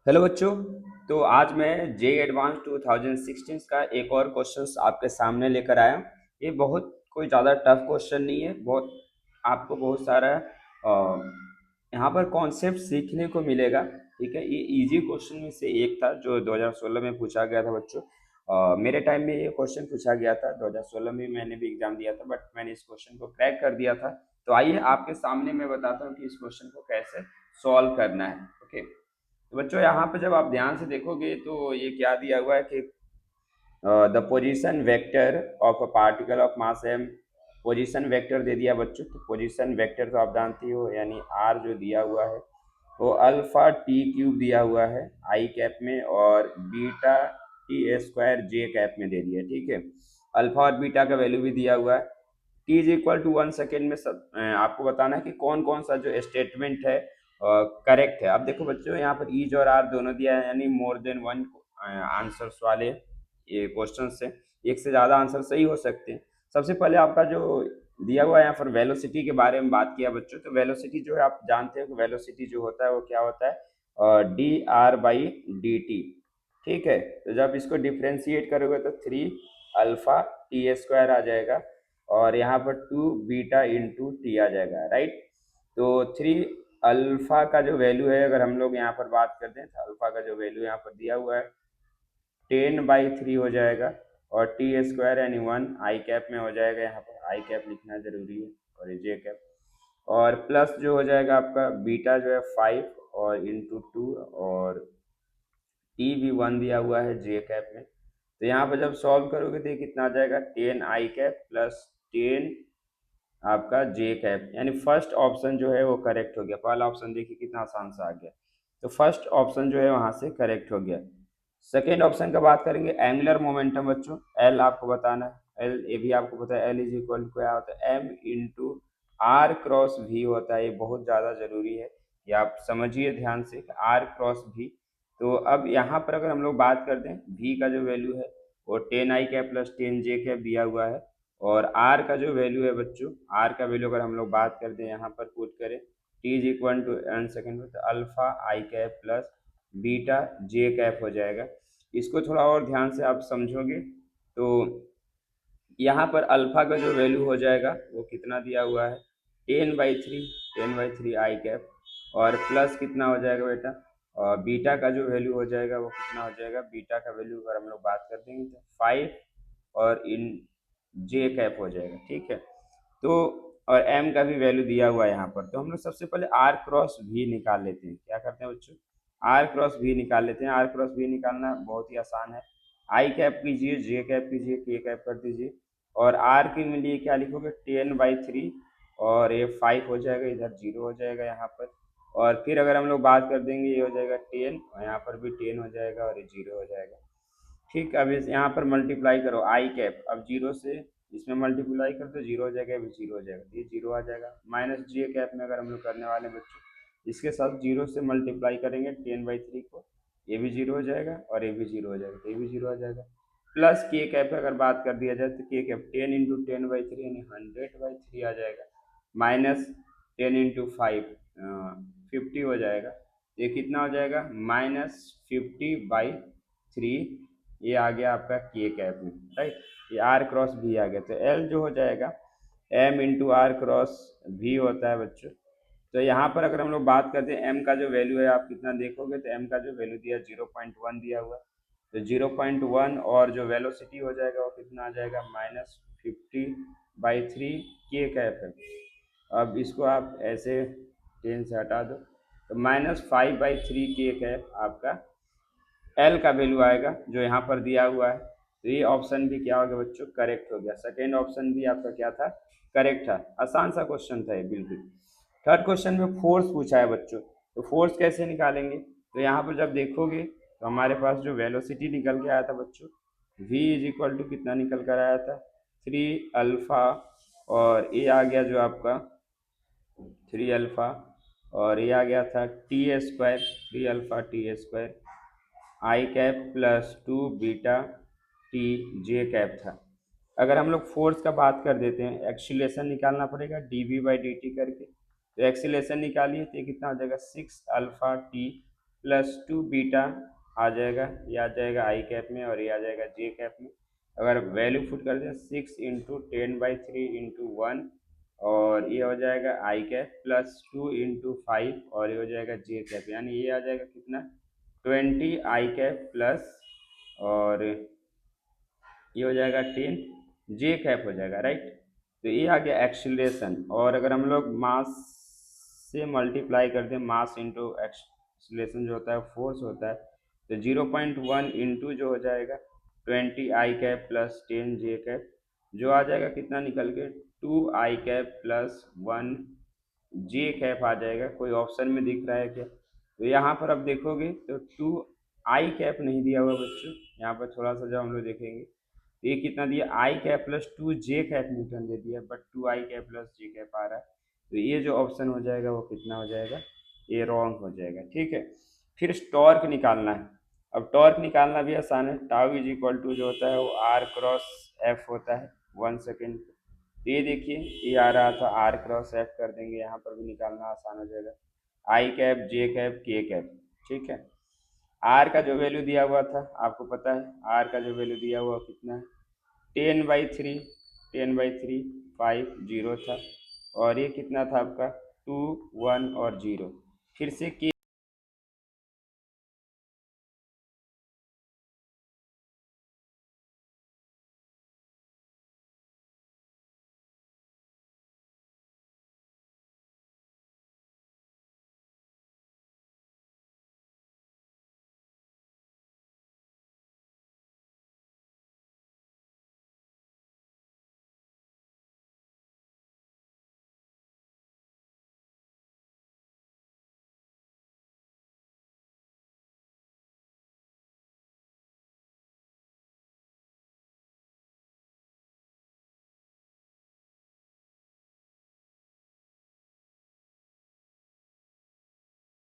Hello बच्चों। तो आज मैं जे एडवांस 2016 का एक और क्वेश्चंस आपके सामने लेकर आया हूँ। ये बहुत कोई ज़्यादा टफ क्वेश्चन नहीं है। बहुत आपको बहुत सारा यहाँ पर कॉन्सेप्ट सीखने को मिलेगा। ठीक है, ये इजी क्वेश्चन में से एक था जो 2016 में पूछा गया था बच्चों। मेरे टाइम में ये क्वेश्चन पूछा गया था 2016 में, मैंने भी एग्जाम दिया था बट मैंने इस क्वेश्चन को क्रैक कर दिया था। तो आइए आपके सामने मैं बताता हूँ कि इस क्वेश्चन को कैसे सॉल्व करना है। ओके, तो बच्चों यहाँ पे जब आप ध्यान से देखोगे तो ये क्या दिया हुआ है कि the position vector of a particle of mass M. Position vector दे दिया बच्चों। तो पोजीशन वेक्टर तो आप जानती हो, यानी आर जो दिया हुआ है वो अल्फा टी क्यूब दिया हुआ है आई कैप में, और बीटा टी स्क्वायर जे कैप में दे दिया। ठीक है, अल्फा और बीटा का वैल्यू भी दिया हुआ है। T is equal to 1 second में आपको बताना है कि कौन कौन सा जो स्टेटमेंट है करेक्ट है। अब देखो बच्चों, यहाँ पर ईज और आर दोनों दिया है, यानी मोर देन वन आंसर्स वाले ये क्वेश्चन से एक से ज़्यादा आंसर सही हो सकते हैं। सबसे पहले आपका जो दिया हुआ है यहाँ पर वेलोसिटी के बारे में बात किया बच्चों। तो वेलोसिटी जो है आप जानते हो कि वेलोसिटी जो होता है वो क्या होता है, D R by D T. ठीक है, तो जब इसको डिफ्रेंशिएट करोगे तो 3 अल्फा टी स्क्वायर आ जाएगा, और यहाँ पर 2 बीटा इंटू टी आ जाएगा। राइट, तो 3 अल्फा का जो वैल्यू है, अगर हम लोग यहाँ पर बात करते हैं तो अल्फा का जो वैल्यू यहाँ पर दिया हुआ है 10/3 हो जाएगा, और टी स्क्वायर यानी 1 आई कैप में हो जाएगा। यहाँ पर आई कैप लिखना जरूरी है, और ये जे कैप, और प्लस जो हो जाएगा आपका बीटा जो है 5 और इंटू 2, और टी भी 1 दिया हुआ है जे कैप में। तो यहाँ पर जब सॉल्व करोगे तो ये कितना आ जाएगा, 10 आई कैप प्लस 10 आपका जे कैप, यानी फर्स्ट ऑप्शन जो है वो करेक्ट हो गया। पहला ऑप्शन देखिए कितना आसान सा आ गया, तो फर्स्ट ऑप्शन जो है वहां से करेक्ट हो गया। सेकेंड ऑप्शन का बात करेंगे, एंगुलर मोमेंटम बच्चों। एल आपको बताना है, एल ये भी आपको पता है, एल इज इक्वल टू क्या होता है, एम इंटू आर क्रॉस भी होता है। ये बहुत ज़्यादा जरूरी है, ये आप समझिए ध्यान से, आर क्रॉस भी। तो अब यहाँ पर अगर हम लोग बात करते हैं, वी का जो वैल्यू है वो 10 आई कैप प्लस 10 जे कैप दिया हुआ है, और आर का जो वैल्यू है बच्चों, आर का वैल्यू अगर हम लोग बात करते हैं यहाँ पर पुट करें, T is equal to N second में, तो alpha I cap plus beta J cap हो जाएगा। इसको थोड़ा और ध्यान से आप समझोगे तो यहाँ पर अल्फा का जो वैल्यू हो जाएगा वो कितना दिया हुआ है, 10/3, 10/3 आई कैप, और प्लस कितना हो जाएगा बेटा, और बीटा का जो वैल्यू हो जाएगा वो कितना हो जाएगा, बीटा का वैल्यू अगर हम लोग बात कर देंगे तो 5 और इन जे कैप हो जाएगा। ठीक है, तो और एम का भी वैल्यू दिया हुआ है यहाँ पर। तो हम लोग सबसे पहले आर क्रॉस भी निकाल लेते हैं। क्या करते हैं बच्चों, आर क्रॉस भी निकाल लेते हैं। आर क्रॉस भी निकालना बहुत ही आसान है, आई कैप कीजिए, जे कैप कीजिए, के कैप कर दीजिए, और आर के लिए क्या लिखोगे, 10/3, और ये 5 हो जाएगा, इधर 0 हो जाएगा यहाँ पर, और फिर अगर हम लोग बात कर देंगे ये हो जाएगा 10, और यहाँ पर भी 10 हो जाएगा, और ये 0 हो जाएगा। ठीक, अब इस यहाँ पर मल्टीप्लाई करो आई कैप, अब 0 से इसमें मल्टीप्लाई कर तो 0 हो जाएगा, भी 0 हो जाएगा, तो ये 0 आ जाएगा। माइनस जे कैप में अगर हम लोग करने वाले हैं बच्चों, इसके साथ 0 से मल्टीप्लाई करेंगे 10/3 को, ये भी 0 हो जाएगा, और ये भी 0 हो जाएगा, तो ये भी 0 आ जाएगा। प्लस के कैप अगर बात कर दिया जाए तो के कैप 10 इंटू 10/3 यानी 100/3 आ जाएगा, माइनस 10 इंटू 5 50 हो जाएगा। ये कितना हो जाएगा, -50/3। ये आ गया आपका के कैप में। राइट, ये आर क्रॉस भी आ गया, तो एल जो हो जाएगा एम इंटू आर क्रॉस भी होता है बच्चों। तो यहाँ पर अगर हम लोग बात करते हैं एम का जो वैल्यू है, आप कितना देखोगे तो एम का जो वैल्यू दिया 0.1 दिया हुआ है, तो 0.1 और जो वेलोसिटी हो जाएगा वो कितना आ जाएगा, -50/3 के कैप है। अब इसको आप ऐसे 10 से हटा दो, तो -5/3 के कैप आपका एल का वैल्यू आएगा जो यहाँ पर दिया हुआ है। तो ये ऑप्शन भी क्या हो गया बच्चों, करेक्ट हो गया। सेकेंड ऑप्शन भी आपका क्या था, करेक्ट था। आसान सा क्वेश्चन था ये बिल्कुल। थर्ड क्वेश्चन में फोर्स पूछा है बच्चों, तो फोर्स कैसे निकालेंगे। तो यहाँ पर जब देखोगे तो हमारे पास जो वेलोसिटी निकल के आया था बच्चों, v इज इक्वल टू कितना निकल कर आया था, 3 अल्फा, और ये आ गया जो आपका 3 अल्फा, और ये आ गया था T square, 3 alpha T square I cap plus 2 beta T J cap था। अगर हम लोग फोर्स का बात कर देते हैं, एक्सीलेशन निकालना पड़ेगा dv/dt करके, तो एक्सीलेशन निकालिए तो ये कितना हो जाएगा, 6 alpha T plus two beta आ जाएगा, ये आ जाएगा आई कैप में और ये आ जाएगा जे कैप में। अगर वैल्यू पुट कर दें 6 × 10⁻³ × 1 और ये हो जाएगा आई कैप प्लस 2 × 5 और ये हो जाएगा जे कैप, यानी ये आ जाएगा कितना 20 आई कैप प्लस और ये हो जाएगा 10 जे कैप हो जाएगा, राइट। तो ये आ गया एक्सीलरेशन। और अगर हम लोग मास से मल्टीप्लाई कर दें, मास इंटू एक्सीलरेशन जो होता है फोर्स होता है, तो 0.1 इंटू जो हो जाएगा 20 आई कैप प्लस 10 जे कैप, जो आ जाएगा कितना निकल के 2 I cap plus 1 J cap आ जाएगा। कोई ऑप्शन में दिख रहा है क्या? तो यहाँ पर अब देखोगे तो 2 आई कैप नहीं दिया हुआ बच्चों, यहाँ पर थोड़ा सा जब हम लोग देखेंगे तो ये कितना दिया I cap plus 2 J cap newton दे दिया, but 2 I cap plus J cap आ रहा है। तो ये जो ऑप्शन हो जाएगा वो कितना हो जाएगा, ये रॉन्ग हो जाएगा, ठीक है। फिर टॉर्क निकालना है। अब टॉर्क निकालना भी आसान है, टाउ इज इक्वल टू जो होता है वो आर क्रॉस एफ होता है 1 सेकेंड। तो ये देखिए ये आ रहा था आर क्रॉस एफ, कर देंगे यहाँ पर भी निकालना आसान हो जाएगा, आई कैप जे कैप के कैप, ठीक है। आर का जो वैल्यू दिया हुआ था आपको पता है, आर का जो वैल्यू दिया हुआ कितना है 10/3, 10/3 5 0 था और ये कितना था आपका 2 1 और 0। फिर से के